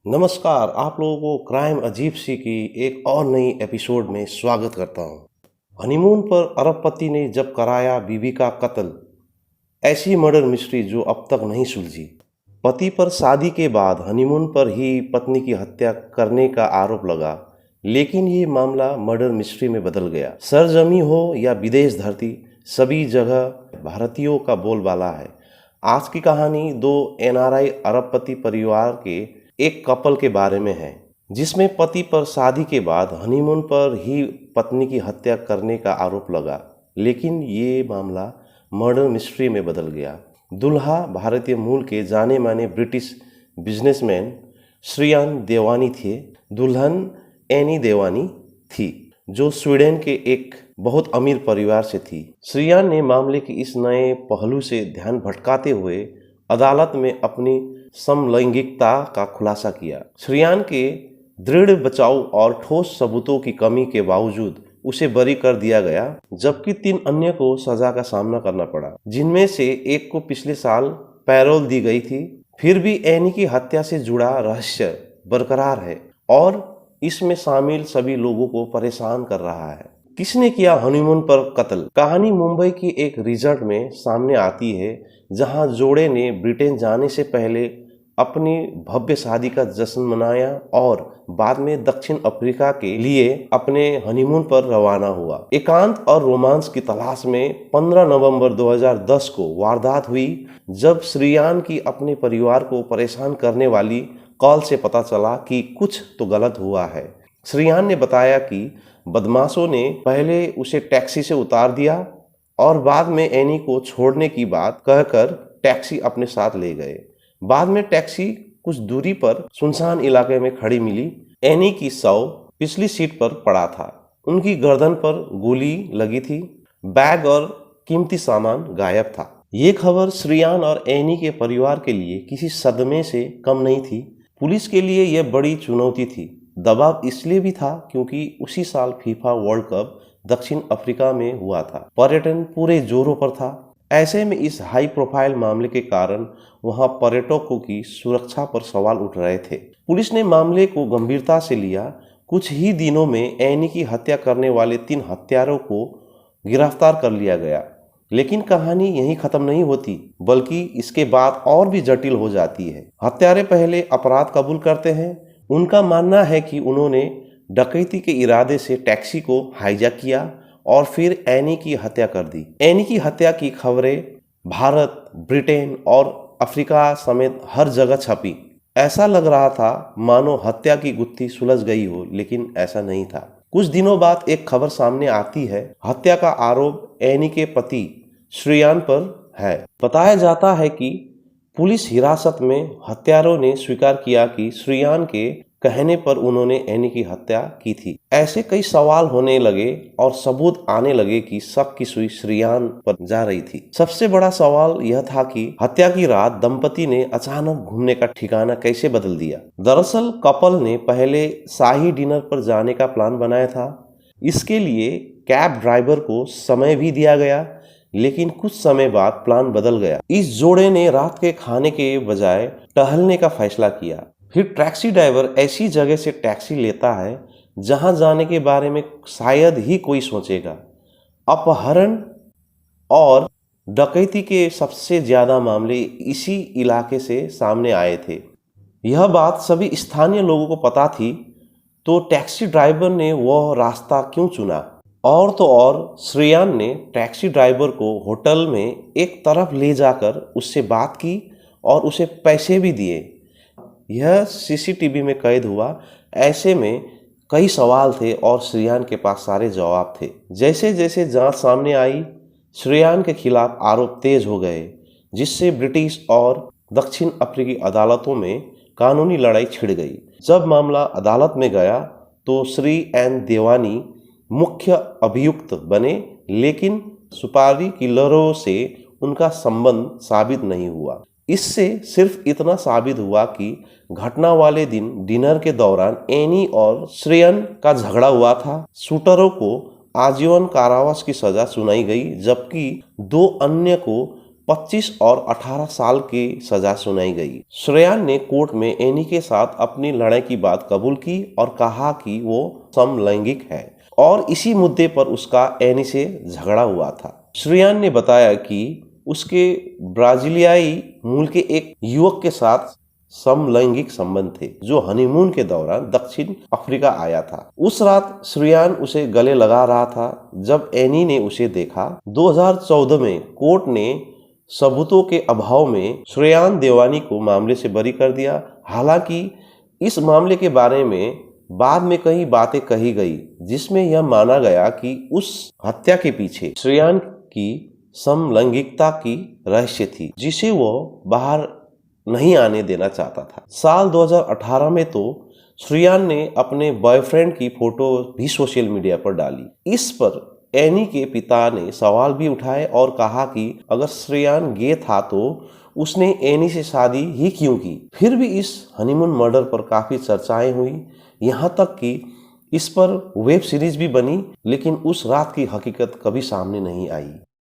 नमस्कार, आप लोगों को क्राइम अजीब सी की एक और नई एपिसोड में स्वागत करता हूं। हनीमून पर अरबपति ने जब कराया बीवी का कत्ल, ऐसी मर्डर मिस्ट्री जो अब तक नहीं सुलझी। पति पर शादी के बाद हनीमून पर ही पत्नी की हत्या करने का आरोप लगा, लेकिन ये मामला मर्डर मिस्ट्री में बदल गया। सरजमी हो या विदेश धरती, सभी जगह भारतीयों का बोलबाला है। आज की कहानी दो एनआरआई अरबपति परिवार के एक कपल के बारे में है, जिसमें पति पर शादी के बाद हनीमून पर ही पत्नी की हत्या करने का आरोप लगा, लेकिन ये मामला मर्डर मिस्ट्री में बदल गया। दुल्हा भारतीय मूल के जाने माने ब्रिटिश बिजनेसमैन श्रियान देवानी थे। दुल्हन एनी देवानी थी, जो स्वीडन के एक बहुत अमीर परिवार से थी। श्रियान ने मामले के इस नए पहलू से ध्यान भटकाते हुए अदालत में अपनी समलैंगिकता का खुलासा किया। श्रियान के दृढ़ बचाव और ठोस सबूतों की कमी के बावजूद उसे बरी कर दिया गया, जबकि 3 अन्य को सजा का सामना करना पड़ा, जिनमें से एक को पिछले साल पैरोल दी गई थी। फिर भी एनी की हत्या से जुड़ा रहस्य बरकरार है और इसमें शामिल सभी लोगों को परेशान कर रहा है। किसने किया हनीमून पर कत्ल? कहानी मुंबई की एक रिजॉर्ट में सामने आती है, जहां जोड़े ने ब्रिटेन जाने से पहले अपनी भव्य शादी का जश्न मनाया और बाद में दक्षिण अफ्रीका के लिए अपने हनीमून पर रवाना हुआ। एकांत और रोमांस की तलाश में 15 नवंबर 2010 को वारदात हुई, जब श्रियान की अपने परिवार को परेशान करने वाली कॉल से पता चला कि कुछ तो गलत हुआ है। श्रियान ने बताया कि बदमाशों ने पहले उसे टैक्सी से उतार दिया और बाद में एनी को छोड़ने की बात कहकर टैक्सी अपने साथ ले गए। बाद में टैक्सी कुछ दूरी पर सुनसान इलाके में खड़ी मिली। एनी की शव पिछली सीट पर पड़ा था। उनकी गर्दन पर गोली लगी थी। बैग और कीमती सामान गायब था। ये खबर श्रियान और एनी के परिवार के लिए किसी सदमे से कम नहीं थी। पुलिस के लिए यह बड़ी चुनौती थी। दबाव इसलिए भी था क्योंकि उसी साल फीफा वर्ल्ड कप दक्षिण अफ्रीका में हुआ था। पर्यटन पूरे जोरों पर था। ऐसे में इस हाई प्रोफाइल मामले के कारण वहां पर्यटकों की सुरक्षा पर सवाल उठ रहे थे। पुलिस ने मामले को गंभीरता से लिया। कुछ ही दिनों में एनी की हत्या करने वाले 3 हत्यारों को गिरफ्तार कर लिया गया। लेकिन कहानी यहीं खत्म नहीं होती, बल्कि इसके बाद और भी जटिल हो जाती है। हत्यारे पहले अपराध कबूल करते हैं। उनका मानना है कि उन्होंने डकैती के इरादे से टैक्सी को हाईजैक किया और फिर एनी की हत्या कर दी। एनी की हत्या की खबरें भारत, ब्रिटेन और अफ्रीका समेत हर जगह छपी। ऐसा लग रहा था मानो हत्या की गुत्थी सुलझ गई हो, लेकिन ऐसा नहीं था। कुछ दिनों बाद एक खबर सामने आती है। हत्या का आरोप एनी के पति श्रियान पर है। बताया जाता है कि पुलिस हिरासत में हत्यारों ने स्वीकार किया कि श्रियान के कहने पर उन्होंने एनी की हत्या की थी। ऐसे कई सवाल होने लगे और सबूत आने लगे कि शक की सुई श्रियान पर जा रही थी। सबसे बड़ा सवाल यह था कि हत्या की रात दंपति ने अचानक घूमने का ठिकाना कैसे बदल दिया। दरअसल कपल ने पहले शाही डिनर पर जाने का प्लान बनाया था। इसके लिए कैब ड्राइवर को समय भी दिया गया, लेकिन कुछ समय बाद प्लान बदल गया। इस जोड़े ने रात के खाने के बजाय टहलने का फैसला किया। फिर टैक्सी ड्राइवर ऐसी जगह से टैक्सी लेता है जहां जाने के बारे में शायद ही कोई सोचेगा। अपहरण और डकैती के सबसे ज्यादा मामले इसी इलाके से सामने आए थे। यह बात सभी स्थानीय लोगों को पता थी, तो टैक्सी ड्राइवर ने वह रास्ता क्यों चुना? और तो और श्रियान ने टैक्सी ड्राइवर को होटल में एक तरफ ले जाकर उससे बात की और उसे पैसे भी दिए। यह सीसीटीवी में कैद हुआ। ऐसे में कई सवाल थे और श्रियान के पास सारे जवाब थे। जैसे जैसे जांच सामने आई, श्रियान के खिलाफ आरोप तेज हो गए, जिससे ब्रिटिश और दक्षिण अफ्रीकी अदालतों में कानूनी लड़ाई छिड़ गई। जब मामला अदालत में गया तो श्री एन देवानी मुख्य अभियुक्त बने, लेकिन सुपारी किलरों से उनका संबंध साबित नहीं हुआ। इससे सिर्फ इतना साबित हुआ कि घटना वाले दिन डिनर के दौरान एनी और श्रियन का झगड़ा हुआ था। शूटरों को आजीवन कारावास की सजा सुनाई गई, जबकि 2 अन्य को 25 और 18 साल की सजा सुनाई गई। श्रेयान ने कोर्ट में एनी के साथ अपनी लड़ाई की बात कबूल की और कहा कि वो समलैंगिक है और इसी मुद्दे पर उसका एनी से झगड़ा हुआ था। श्रेयान ने बताया कि उसके ब्राजीलियाई मूल के एक युवक के साथ समलैंगिक संबंध थे जो हनीमून के दौरान दक्षिण अफ्रीका आया था। उस रात श्रेयान उसे गले लगा रहा था जब एनी ने उसे देखा। 2014 में कोर्ट ने सबूतों के अभाव में श्रेयान देवानी को मामले से बरी कर दिया। हालांकि इस मामले के बारे में बाद में कई बातें कही गई जिसमें यह माना गया कि उस हत्या के पीछे श्रेयान की समलैंगिकता की रहस्य थी जिसे वो बाहर नहीं आने देना चाहता था। साल 2018 में तो श्रेयान ने अपने बॉयफ्रेंड की फोटो भी सोशल मीडिया पर डाली। इस पर एनी के पिता ने सवाल भी उठाए और कहा कि अगर श्रेयान गे था तो उसने एनी से शादी ही क्यों की। फिर भी इस हनीमून मर्डर पर काफी चर्चाएं हुई, यहाँ तक कि इस पर वेब सीरीज भी बनी, लेकिन उस रात की हकीकत कभी सामने नहीं आई।